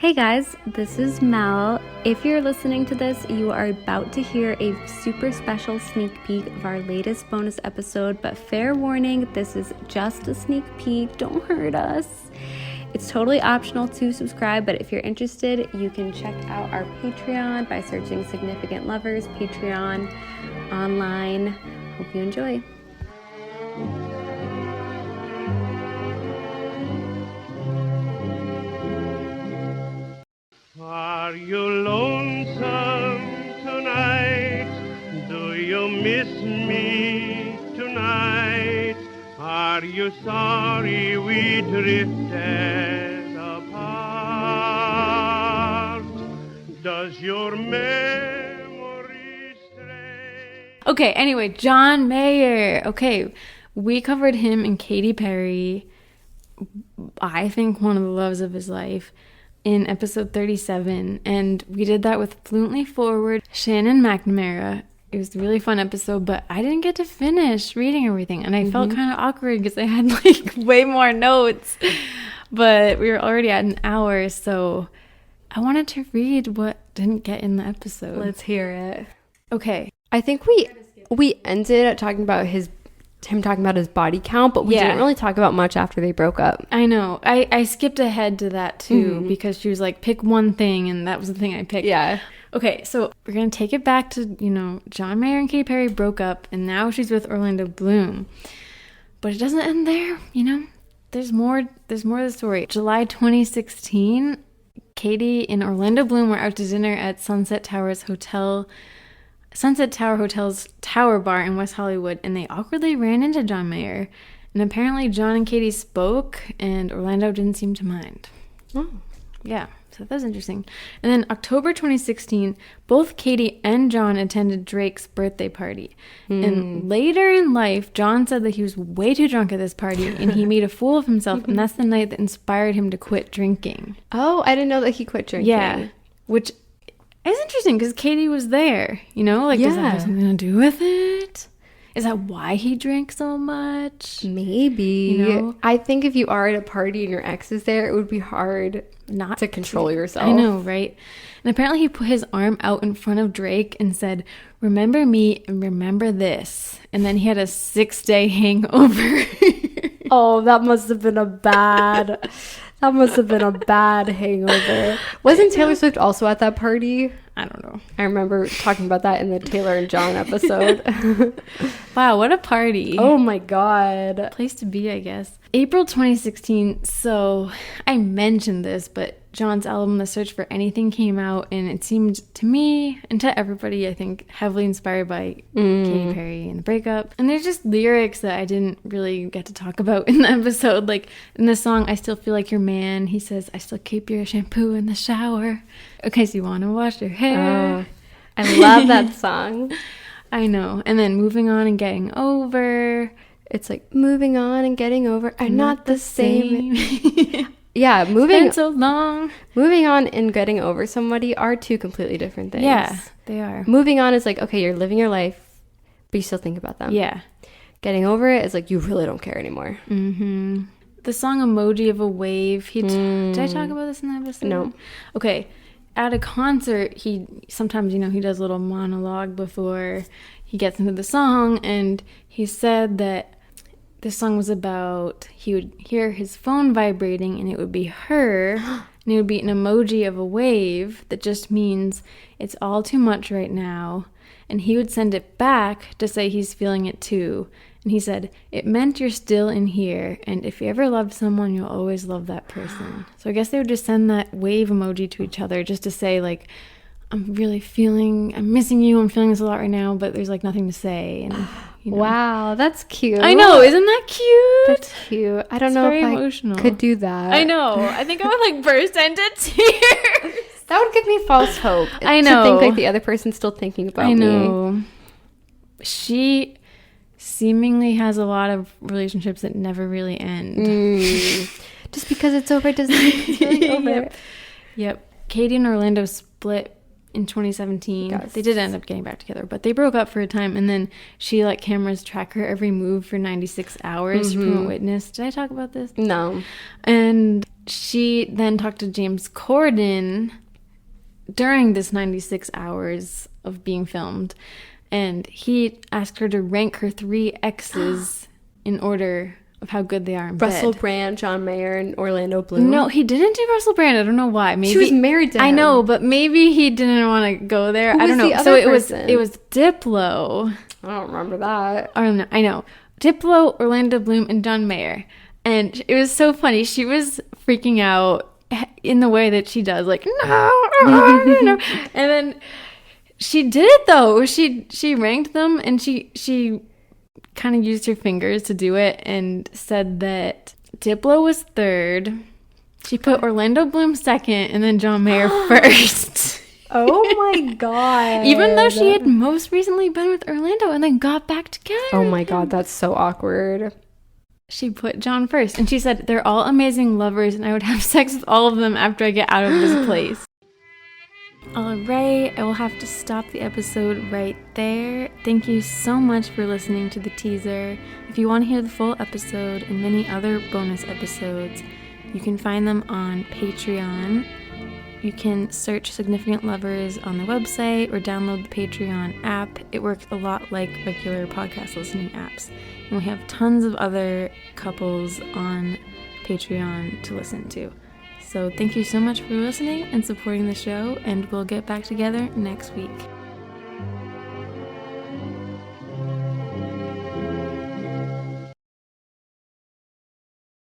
Hey guys, this is Mel. If you're listening to this, you are about to hear a super special sneak peek of our latest bonus episode, but fair warning, this is just a sneak peek, don't hurt us. It's totally optional to subscribe, but if you're interested, you can check out our Patreon by searching Significant Lovers Patreon online. Hope you enjoy. Are you lonesome tonight? Do you miss me tonight? Are you sorry we drifted apart? Does your memory stray? Okay, anyway, John Mayer. Okay, we covered him in Katy Perry, I think one of the loves of his life, in episode 37, and we did that with Fluently Forward, Shannon McNamara. It was a really fun episode, but I didn't get to finish reading everything, and I felt kind of awkward because I had like way more notes, but we were already at an hour, so I wanted to read what didn't get in the episode. Let's hear it. Okay. I think we ended at talking about him talking about his body count, but we didn't really talk about much after they broke up. I know. I skipped ahead to that too because she was like, pick one thing, and that was the thing I picked. Yeah. Okay, so we're going to take it back to, John Mayer and Katy Perry broke up, and now she's with Orlando Bloom. But it doesn't end there, There's more to the story. July 2016, Katy and Orlando Bloom were out to dinner at Sunset Tower Hotel's Tower Bar in West Hollywood, and they awkwardly ran into John Mayer. And apparently John and Katy spoke, and Orlando didn't seem to mind. Oh. Yeah, so that was interesting. And then October 2016, both Katy and John attended Drake's birthday party. And later in life, John said that he was way too drunk at this party, and he made a fool of himself, and that's the night that inspired him to quit drinking. Oh, I didn't know that he quit drinking. Yeah, which... it's interesting because Katy was there, does that have something to do with it? Is that why he drank so much? Maybe. I think if you are at a party and your ex is there, it would be hard not to control yourself. I know, right? And apparently he put his arm out in front of Drake and said, "Remember me and remember this." And then he had a 6-day hangover. Oh, that must have been a bad hangover. Wasn't Taylor Swift also at that party? I don't know. I remember talking about that in the Taylor and John episode. Wow, what a party. Oh my God. Place to be, I guess. April 2016. So I mentioned this, but John's album, The Search for Anything, came out, and it seemed to me and to everybody, I think, heavily inspired by Katy Perry and the breakup. And there's just lyrics that I didn't really get to talk about in the episode. Like in the song, "I Still Feel Like Your Man," he says, "I still keep your shampoo in the shower in case you want to wash your hair." Oh, I love that song. I know. And then "Moving On and Getting Over." It's like, moving on and getting over are not the same. Yeah, Been so long. Moving on and getting over somebody are two completely different things. Yeah, they are. Moving on is like, okay, you're living your life, but you still think about them. Yeah. Getting over it is like, you really don't care anymore. Mm-hmm. The song "Emoji of a Wave." Did I talk about this in the episode? No. Okay. At a concert, he sometimes, he does a little monologue before he gets into the song, and he said that this song was about, he would hear his phone vibrating and it would be her, and it would be an emoji of a wave that just means it's all too much right now, and he would send it back to say he's feeling it too. And he said, "It meant you're still in here, and if you ever loved someone, you'll always love that person." So I guess they would just send that wave emoji to each other just to say, like, I'm missing you, I'm feeling this a lot right now, but there's like nothing to say. And Wow, that's cute. I know, isn't that cute? That's cute. I don't know if emotional. I could do that. I know. I think I would like burst into tears. That would give me false hope. I know. To think like the other person's still thinking about me. I know. She seemingly has a lot of relationships that never really end. Just because it's over doesn't mean it's really over. Yep. Katy and Orlando split in 2017. Yes. They did end up getting back together, but they broke up for a time, and then she let cameras track her every move for 96 hours from a witness. Did I talk about this? No. And she then talked to James Corden during this 96 hours of being filmed, and he asked her to rank her 3 exes in order of how good they are in Russell bed. Brand, John Mayer, and Orlando Bloom. No, he didn't do Russell Brand. I don't know why. Maybe she was married to him. I know, but maybe he didn't want to go there. Who I don't was know. the So other it person? was Diplo. I don't remember that. I know. Diplo, Orlando Bloom, and John Mayer. And it was so funny. She was freaking out in the way that she does, like, no. And then she did it, though. She ranked them, and she kind of used her fingers to do it and said that Diplo was 3rd. She put Orlando Bloom 2nd, and then John Mayer 1st. Oh my god. Even though she had most recently been with Orlando and then got back together. Oh my god, that's so awkward. She put John 1st, and she said, they're all amazing lovers, and I would have sex with all of them after I get out of this place. All right, I will have to stop the episode right there. Thank you so much for listening to the teaser. If you want to hear the full episode and many other bonus episodes, you can find them on Patreon. You can search Significant Lovers on the website or download the Patreon app. It works a lot like regular podcast listening apps. And we have tons of other couples on Patreon to listen to. So thank you so much for listening and supporting the show, and we'll get back together next week.